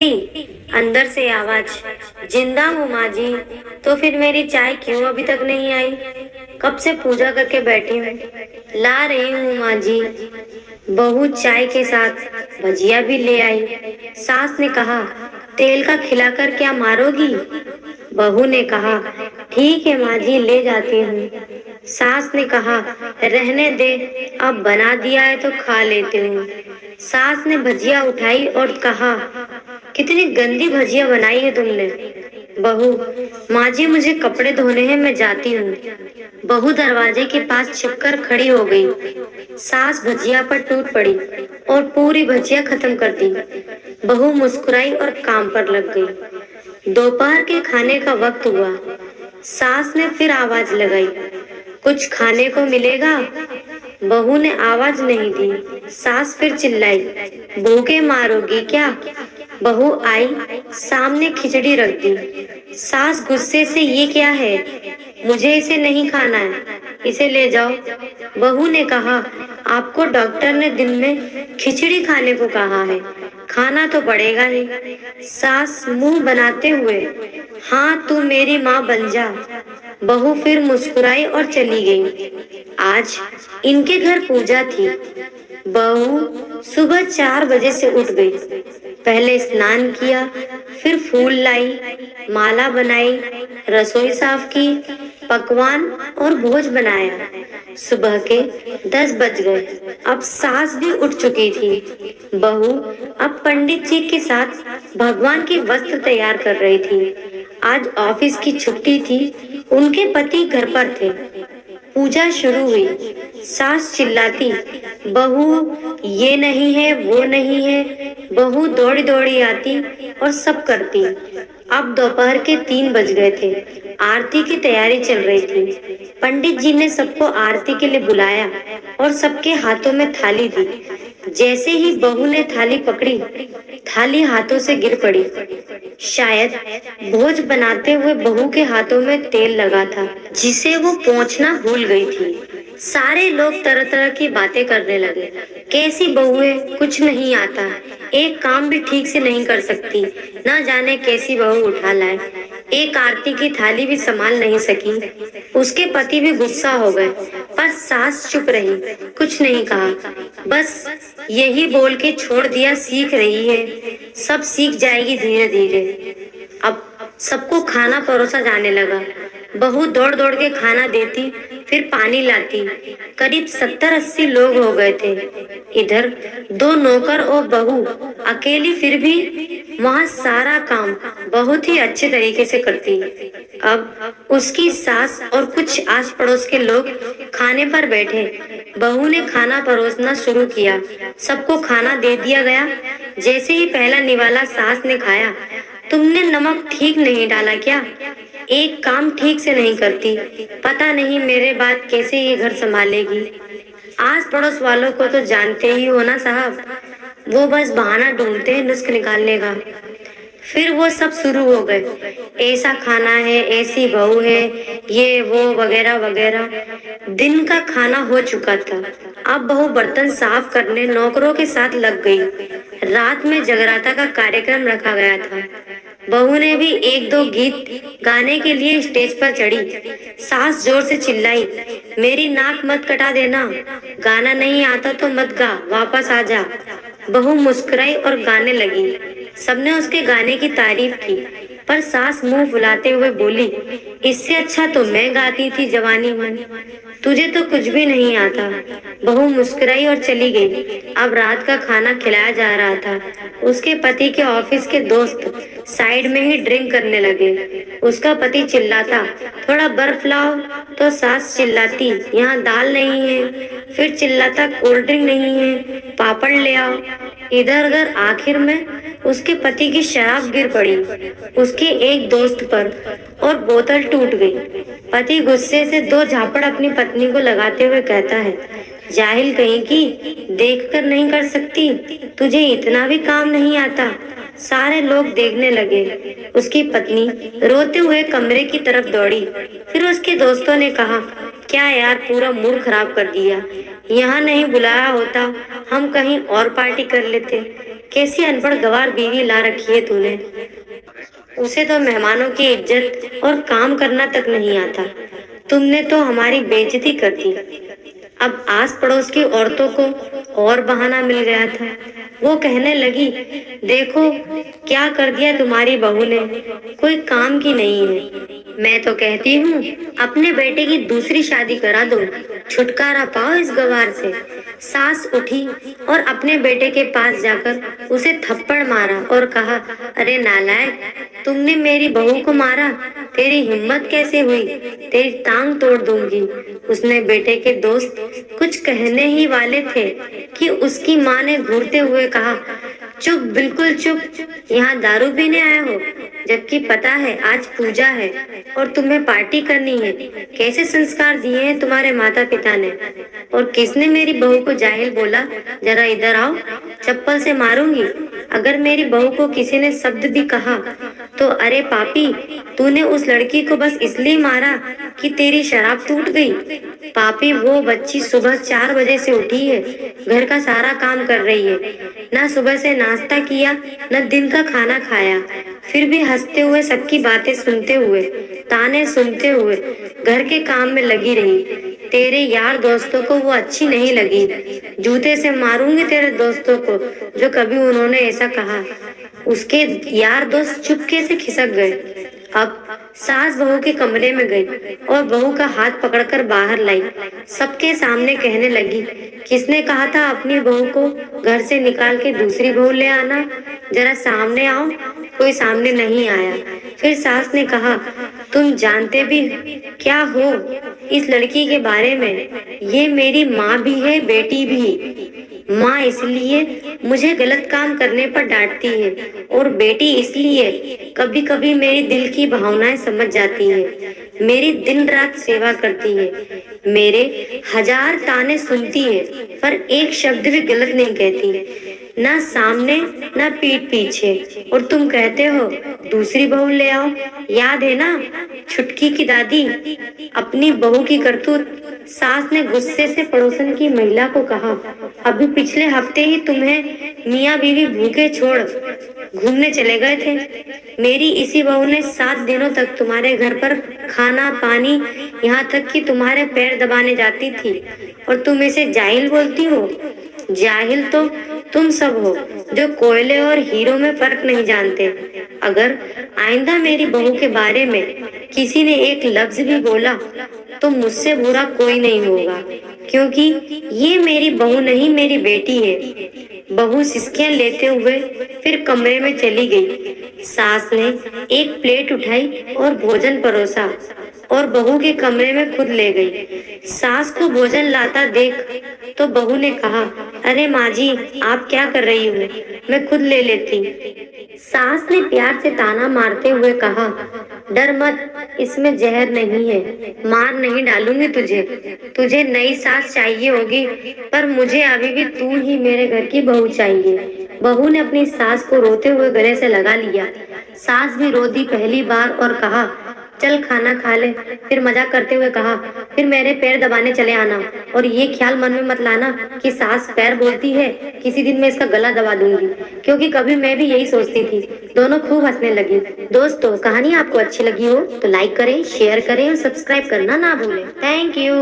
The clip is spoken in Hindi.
अंदर से आवाज, जिंदा हूँ माँ जी। तो फिर मेरी चाय क्यों अभी तक नहीं आई? कब से पूजा करके बैठी हूँ। ला रही हूँ माँ जी। बहू चाय के साथ भजिया भी ले आई। सास ने कहा, तेल का खिलाकर क्या मारोगी? बहू ने कहा, ठीक है माँ जी, ले जाती हूँ। सास ने कहा, रहने दे, अब बना दिया है तो खा लेती हूँ। सास ने भजिया उठाई और कहा, कितनी गंदी भजिया बनाई है तुमने। बहू, माँ जी मुझे कपड़े धोने हैं, मैं जाती हूँ। बहू दरवाजे के पास छिपकर खड़ी हो गई। सास भजिया पर टूट पड़ी और पूरी भजिया खत्म कर दी। बहू मुस्कुराई और काम पर लग गई। दोपहर के खाने का वक्त हुआ। सास ने फिर आवाज लगाई, कुछ खाने को मिलेगा? बहू ने आवाज नहीं दी। सास फिर चिल्लाई, भूखे मारोगी क्या? बहू आई, सामने खिचड़ी रख दी। सास गुस्से से, ये क्या है? मुझे इसे नहीं खाना है, इसे ले जाओ। बहू ने कहा, आपको डॉक्टर ने दिन में खिचड़ी खाने को कहा है, खाना तो पड़ेगा ही। सास मुंह बनाते हुए, हाँ तू मेरी माँ बन जा। बहू फिर मुस्कुराई और चली गई। आज इनके घर पूजा थी। बहू सुबह 4 बजे से उठ गई। पहले स्नान किया, फिर फूल लाई, माला बनाई, रसोई साफ की, पकवान और भोज बनाया। सुबह के 10 बज गए। अब सास भी उठ चुकी थी। बहू अब पंडित जी के साथ भगवान की वस्त्र तैयार कर रही थी। आज ऑफिस की छुट्टी थी। उनके पति घर पर थे। पूजा शुरू हुई। सास चिल्लाती, बहू ये नहीं है, वो नहीं है। बहू दौड़ी दौड़ी आती और सब करती। अब दोपहर के 3 बज गए थे। आरती की तैयारी चल रही थी। पंडित जी ने सबको आरती के लिए बुलाया और सबके हाथों में थाली दी। जैसे ही बहू ने थाली पकड़ी, थाली हाथों से गिर पड़ी। शायद भोज बनाते हुए बहू के हाथों में तेल लगा था, जिसे वो पोंछना भूल गई थी। सारे लोग तरह तरह की बातें करने लगे। कैसी बहू है, कुछ नहीं आता, एक काम भी ठीक से नहीं कर सकती, ना जाने कैसी बहू उठा लाए, एक आरती की थाली भी संभाल नहीं सकी। उसके पति भी गुस्सा हो गए, पर सास चुप रही, कुछ नहीं कहा, बस यही बोल के छोड़ दिया, सीख रही है, सब सीख जाएगी धीरे धीरे। अब सबको खाना परोसा जाने लगा। बहू दौड़ दौड़ के खाना देती, फिर पानी लाती। करीब 70-80 लोग हो गए थे। इधर 2 नौकर और बहू अकेली, फिर भी वहाँ सारा काम बहुत ही अच्छे तरीके से करती। अब उसकी सास और कुछ आस पड़ोस के लोग खाने पर बैठे। बहू ने खाना परोसना शुरू किया। सबको खाना दे दिया गया। जैसे ही पहला निवाला सास ने खाया, तुमने नमक ठीक नहीं डाला क्या? एक काम ठीक से नहीं करती, पता नहीं मेरे बाद कैसे ये घर संभालेगी। आस पड़ोस वालों को तो जानते ही हो ना साहब, वो बस बहाना ढूंढते हैं नुस्ख निकालने का। फिर वो सब शुरू हो गए, ऐसा खाना है, ऐसी बहू है, ये वो वगैरह वगैरह। दिन का खाना हो चुका था। अब बहू बर्तन साफ करने नौकरों के साथ लग गई। रात में जगराता का कार्यक्रम रखा गया था। बहू ने भी 1-2 गीत गाने के लिए स्टेज पर चढ़ी। सास जोर से चिल्लाई, मेरी नाक मत कटा देना, गाना नहीं आता तो मत गा, वापस आ जा। बहू मुस्कुराई और गाने लगी। सबने उसके गाने की तारीफ की, पर सास मुंह फुलाते हुए बोली, इससे अच्छा तो मैं गाती थी जवानी में, तुझे तो कुछ भी नहीं आता। बहू मुस्कुराई और चली गई। अब रात का खाना खिलाया जा रहा था। उसके पति के ऑफिस के दोस्त साइड में ही ड्रिंक करने लगे। उसका पति चिल्लाता, थोड़ा बर्फ लाओ, तो सास चिल्लाती, यहाँ दाल नहीं है। फिर चिल्लाता, कोल्ड ड्रिंक नहीं है, पापड़ ले आओ। इधर उधर आखिर में उसके पति की शराब गिर पड़ी उसके एक दोस्त पर और बोतल टूट गई। पति गुस्से से 2 झापड़ अपनी पत्नी को लगाते हुए कहता है, जाहिल कहीं की, देखकर नहीं कर सकती, तुझे इतना भी काम नहीं आता। सारे लोग देखने लगे। उसकी पत्नी रोते हुए कमरे की तरफ दौड़ी। फिर उसके दोस्तों ने कहा, क्या यार, पूरा मूड खराब कर दिया, यहाँ नहीं बुलाया होता, हम कहीं और पार्टी कर लेते। कैसी अनपढ़ गवार बीवी ला रखी है तूने। उसे तो मेहमानों की इज्जत और काम करना तक नहीं आता। तुमने तो हमारी बेइज्जती कर दी। अब आस पड़ोस की औरतों को और बहाना मिल गया था। वो कहने लगी, देखो क्या कर दिया तुम्हारी बहू ने, कोई काम की नहीं है। मैं तो कहती हूँ अपने बेटे की दूसरी शादी करा दो, छुटकारा पाओ इस गवार से। सास उठी और अपने बेटे के पास जाकर उसे थप्पड़ मारा और कहा, अरे नालायक, तुमने मेरी बहू को मारा, तेरी हिम्मत कैसे हुई, तेरी टांग तोड़ दूंगी। उसने बेटे के दोस्त कुछ कहने ही वाले थे कि उसकी माँ ने घूरते हुए कहा, चुप, बिल्कुल चुप, यहाँ दारू पीने आए हो, जबकि पता है आज पूजा है और तुम्हें पार्टी करनी है। कैसे संस्कार दिए हैं तुम्हारे माता पिता ने। और किसने मेरी बहू को जाहिल बोला, जरा इधर आओ, चप्पल से मारूंगी। अगर मेरी बहू को किसी ने शब्द भी कहा तो अरे पापी, तूने उस लड़की को बस इसलिए मारा कि तेरी शराब टूट गई। पापी, वो बच्ची सुबह 4 बजे से उठी है, घर का सारा काम कर रही है, ना सुबह से नाश्ता किया न दिन का खाना खाया, फिर भी हंसते हुए सबकी बातें सुनते हुए, ताने सुनते हुए घर के काम में लगी रही। तेरे यार दोस्तों को वो अच्छी नहीं लगी। जूते से मारूंगी तेरे दोस्तों को जो कभी उन्होंने ऐसा कहा। उसके यार दोस्त चुपके से खिसक गए। अब सास बहू के कमरे में गई और बहू का हाथ पकड़कर बाहर लाई। सबके सामने कहने लगी, किसने कहा था अपनी बहू को घर से निकाल के दूसरी बहू ले आना, जरा सामने आओ। कोई सामने नहीं आया। फिर सास ने कहा, तुम जानते भी क्या हो इस लड़की के बारे में, ये मेरी माँ भी है, बेटी भी। माँ इसलिए मुझे गलत काम करने पर डांटती है और बेटी इसलिए कभी कभी मेरी दिल की भावनाएं समझ जाती है, मेरी दिन रात सेवा करती है, मेरे 1000 ताने सुनती है पर एक शब्द भी गलत नहीं कहती, ना सामने ना पीठ पीछे। और तुम कहते हो दूसरी बहू ले आओ। याद है ना छुटकी की दादी, अपनी बहू की करतूत। सास ने गुस्से से पड़ोसन की महिला को कहा, अभी पिछले हफ्ते ही तुम्हें मियाँ बीवी भूखे छोड़ घूमने चले गए थे। मेरी इसी बहू ने 7 दिनों तक तुम्हारे घर पर खाना पानी, यहाँ तक कि तुम्हारे पैर दबाने जाती थी और तुम इसे जाहिल बोलती हो। जाहिल तो तुम सब हो जो कोयले और हीरो में फर्क नहीं जानते। अगर आइंदा मेरी बहू के बारे में किसी ने एक लफ्ज भी बोला तो मुझसे बुरा कोई नहीं होगा, क्योंकि ये मेरी बहू नहीं, मेरी बेटी है। बहू सिसकियां लेते हुए फिर कमरे में चली गई। सास ने एक प्लेट उठाई और भोजन परोसा और बहू के कमरे में खुद ले गई। सास को भोजन लाता देख तो बहू ने कहा, अरे माँ जी, आप क्या कर रही हो, मैं खुद ले लेती। सास ने प्यार से ताना मारते हुए कहा, डर मत, इसमें जहर नहीं है, मार नहीं डालूंगी तुझे। तुझे नई सास चाहिए होगी पर मुझे अभी भी तू ही मेरे घर की बहू चाहिए। बहू ने अपनी सास को रोते हुए गले से लगा लिया। सास भी रो दी पहली बार और कहा, चल खाना खा ले। फिर मजाक करते हुए कहा, फिर मेरे पैर दबाने चले आना, और ये ख्याल मन में मत लाना कि सास पैर बोलती है, किसी दिन मैं इसका गला दबा दूंगी, क्योंकि कभी मैं भी यही सोचती थी। दोनों खूब हंसने लगी। दोस्तों, कहानी आपको अच्छी लगी हो तो लाइक करें, शेयर करें और सब्सक्राइब करना ना भूलें। Thank you.